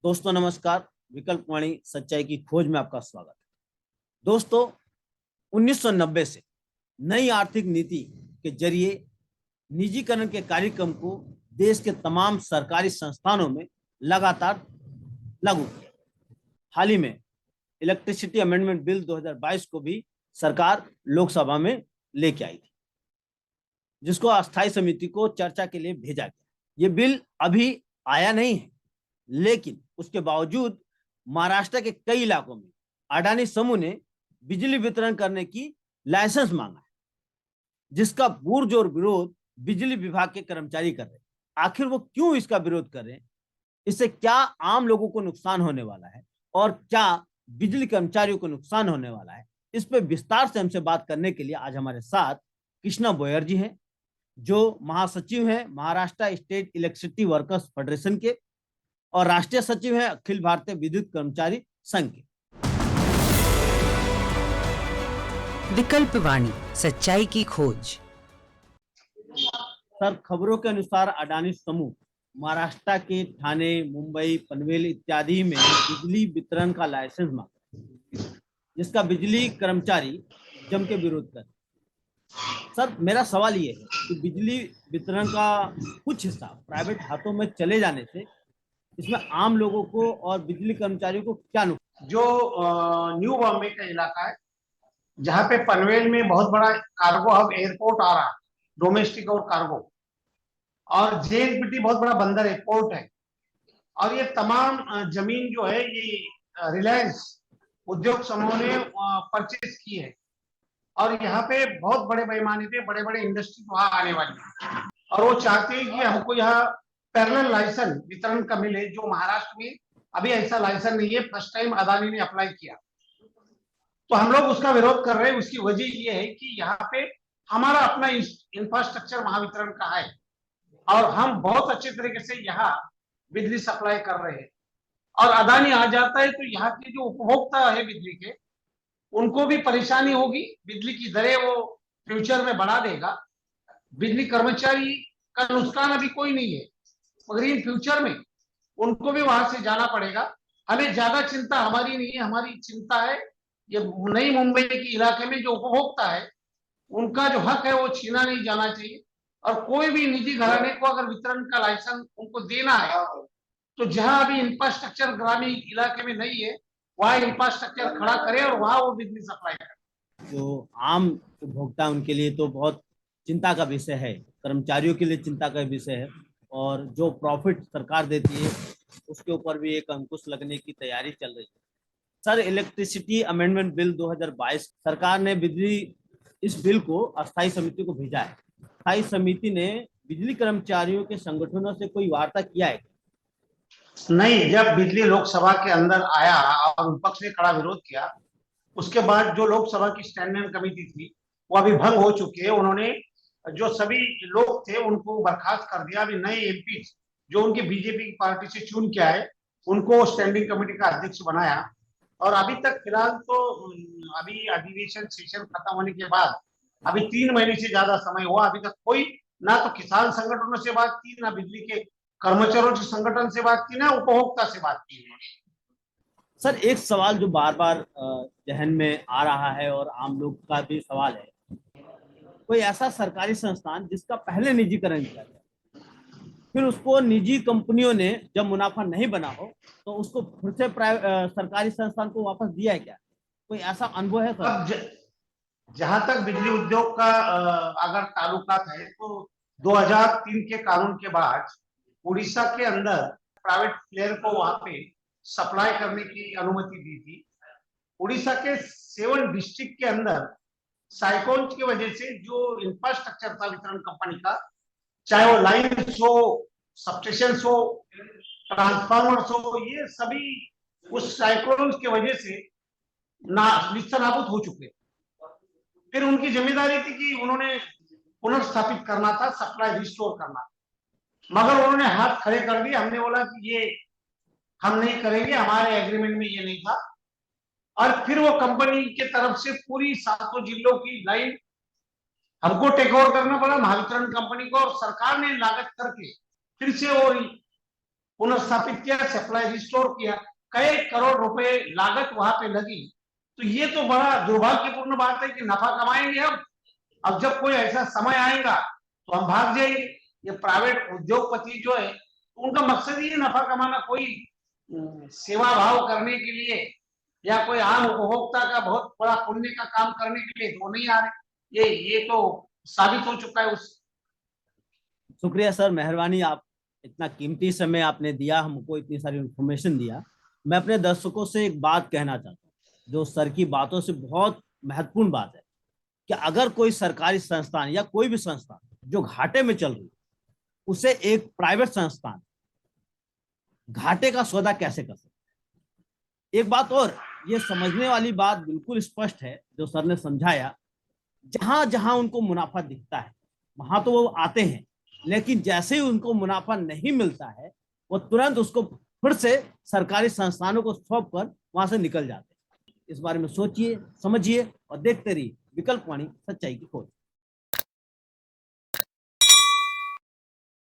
दोस्तों नमस्कार। विकल्प वाणी सच्चाई की खोज में आपका स्वागत है। दोस्तों 1990 से नई आर्थिक नीति के जरिए निजीकरण के कार्यक्रम को देश के तमाम सरकारी संस्थानों में लगातार लागू किया। हाल ही में इलेक्ट्रिसिटी अमेंडमेंट बिल 2022 को भी सरकार लोकसभा में लेके आई थी, जिसको अस्थायी समिति को चर्चा के लिए भेजा गया। ये बिल अभी आया नहीं है, लेकिन उसके बावजूद महाराष्ट्र के कई इलाकों में अडानी समूह ने बिजली वितरण करने की लाइसेंस मांगा है, जिसका पुरजोर विरोध बिजली विभाग के कर्मचारी कर रहे हैं। आखिर वो क्यों इसका विरोध कर रहे हैं, इससे क्या आम लोगों को नुकसान होने वाला है और क्या बिजली कर्मचारियों को नुकसान होने वाला है, इस पे विस्तार से हमसे बात करने के लिए आज हमारे साथ कृष्णा बोयर जी हैं, जो महासचिव हैं Maharashtra state electricity workers federation के और राष्ट्रीय सचिव हैं अखिल भारतीय विद्युत कर्मचारी संघ के। विकल्प वाणी सच्चाई की खोज। सर, खबरों के अनुसार अडानी समूह महाराष्ट्र के ठाणे, मुंबई, पनवेल इत्यादि में बिजली वितरण का लाइसेंस मांग रहे हैं, जिसका बिजली कर्मचारी जम के विरोध कर। सर, मेरा सवाल ये है कि बिजली वितरण का कुछ हिस्सा प्राइवेट हाथों में चले जाने से इसमें आम लोगों को और बिजली कर्मचारियों को क्या नुकसान? जो न्यू बॉम्बे का इलाका है, जहाँ पे पनवेल में बहुत बड़ा कार्गो हब एयरपोर्ट आ रहा है, डोमेस्टिक और कार्गो, और जेएनपीटी बहुत बड़ा बंदर है, पोर्ट है, और ये तमाम जमीन जो है ये रिलायंस उद्योग समूह ने परचेज की है, और यहाँ पे बहुत बड़े पैमाने पे बड़े बड़े इंडस्ट्री वहां आने वाली है, और वो चाहते हैं कि हमको यहाँ पैरेलल लाइसेंस वितरण का मिले, जो महाराष्ट्र में अभी ऐसा लाइसेंस नहीं है। फर्स्ट टाइम अदानी ने अप्लाई किया, तो हम लोग उसका विरोध कर रहे हैं। उसकी वजह ये है कि यहाँ पे हमारा अपना इंफ्रास्ट्रक्चर महावितरण का है, और हम बहुत अच्छे तरीके से यहाँ बिजली सप्लाई कर रहे हैं, और अदानी आ जाता है तो यहाँ के जो उपभोक्ता है बिजली के, उनको भी परेशानी होगी। बिजली की दरें वो फ्यूचर में बढ़ा देगा। बिजली कर्मचारी का नुकसान अभी कोई नहीं है, मगर इन फ्यूचर में उनको भी वहां से जाना पड़ेगा। हमें ज्यादा चिंता हमारी नहीं है, हमारी चिंता है ये नई मुंबई के इलाके में जो उपभोक्ता है, उनका जो हक है वो छीना नहीं जाना चाहिए। और कोई भी निजी घराने को अगर वितरण का लाइसेंस उनको देना है, तो जहां अभी इंफ्रास्ट्रक्चर ग्रामीण इलाके में नहीं है, वहां इंफ्रास्ट्रक्चर खड़ा करे और वहां वो बिजली सप्लाई करे। जो आम उपभोक्ता उनके लिए तो बहुत चिंता का विषय है, कर्मचारियों के लिए चिंता का विषय है, और जो प्रॉफिट सरकार देती है उसके ऊपर भी एक अंकुश लगने की तैयारी चल रही है। सर, इलेक्ट्रिसिटी अमेंडमेंट बिल 2022 सरकार ने इस बिल को अस्थायी समिति को भेजा है। अस्थायी समिति ने बिजली कर्मचारियों के संगठनों से कोई वार्ता किया है? नहीं, जब बिजली लोकसभा के अंदर आया और विपक्ष ने कड़ा विरोध किया, उसके बाद जो लोकसभा की स्टैंडिंग कमेटी थी वो अभी भंग हो चुकी है। उन्होंने जो सभी लोग थे उनको बर्खास्त कर दिया। अभी नए एमपी जो उनके बीजेपी की पार्टी से चुन के आए, उनको स्टैंडिंग कमेटी का अध्यक्ष बनाया, और अभी तक फिलहाल तो अभी अधिवेशन सेशन खत्म होने के बाद अभी 3 महीने से ज्यादा समय हुआ, अभी तक कोई ना तो किसान संगठनों से बात की, ना बिजली के कर्मचारियों के संगठन से बात की, ना उपभोक्ता से बात की। सर, एक सवाल जो बार बार जहन में आ रहा है और आम लोग का भी सवाल है, कोई ऐसा सरकारी संस्थान जिसका पहले निजीकरण किया गया, फिर उसको निजी कंपनियों ने जब मुनाफा नहीं बना हो तो उसको फिर से सरकारी संस्थान को वापस दिया है क्या? कोई ऐसा अनुभव है सर? अब जहां तक बिजली उद्योग का अगर ताल्लुकात है, तो 2003 के कानून के बाद उड़ीसा के अंदर प्राइवेट प्लेयर को वहां पे सप्लाई करने की अनुमति दी थी। उड़ीसा के 7 डिस्ट्रिक्ट के अंदर साइक्लोन की वजह से जो इंफ्रास्ट्रक्चर था वितरण कंपनी का, चाहे वो लाइन्स हो, सबस्टेशन हो, ट्रांसफार्मर्स हो, ये सभी उस साइक्लोन की वजह से नाबूद हो चुके। फिर उनकी जिम्मेदारी थी कि उन्होंने पुनर्स्थापित करना था, सप्लाई रिस्टोर करना था, मगर उन्होंने हाथ खड़े कर दिए। हमने बोला कि ये हम नहीं करेंगे, हमारे एग्रीमेंट में ये नहीं था। और फिर वो कंपनी के तरफ से पूरी 7 जिलों की लाइन हमको टेक ओवर करना पड़ा, महावितरण कंपनी को, और सरकार ने लागत करके फिर से वो पुनर्स्थापित किया, सप्लाई रिस्टोर किया, कई करोड़ रुपए लागत वहां पे लगी। तो ये तो बड़ा दुर्भाग्यपूर्ण बात है कि नफा कमाएंगे हम, अब जब कोई ऐसा समय आएगा तो हम भाग जाएंगे। ये प्राइवेट उद्योगपति जो है उनका मकसद ही नफा कमाना, कोई सेवा भाव करने के लिए या कोई आम उपभोक्ता का बहुत बड़ा पुण्य का काम करने के लिए वो नहीं आ रहे। ये तो साबित हो चुका है उस। शुक्रिया सर, मेहरबानी, आप इतना कीमती समय आपने दिया, हमको इतनी सारी इंफॉर्मेशन दिया। मैं अपने दर्शकों से एक बात कहना चाहता हूँ जो सर की बातों से बहुत महत्वपूर्ण बात है कि अगर कोई सरकारी संस्थान या कोई भी संस्थान जो घाटे में चल रही है उसे एक प्राइवेट संस्थान घाटे का सौदा कैसे कर सकते। एक बात और, ये समझने वाली बात बिल्कुल स्पष्ट है जो सर ने समझाया, जहां जहां उनको मुनाफा दिखता है वहां तो वो आते हैं, लेकिन जैसे ही उनको मुनाफा नहीं मिलता है वो तुरंत उसको फिर से सरकारी संस्थानों को सौंप कर वहां से निकल जाते हैं। इस बारे में सोचिए, समझिए और देखते रहिए विकल्प वाणी, सच्चाई की खोज।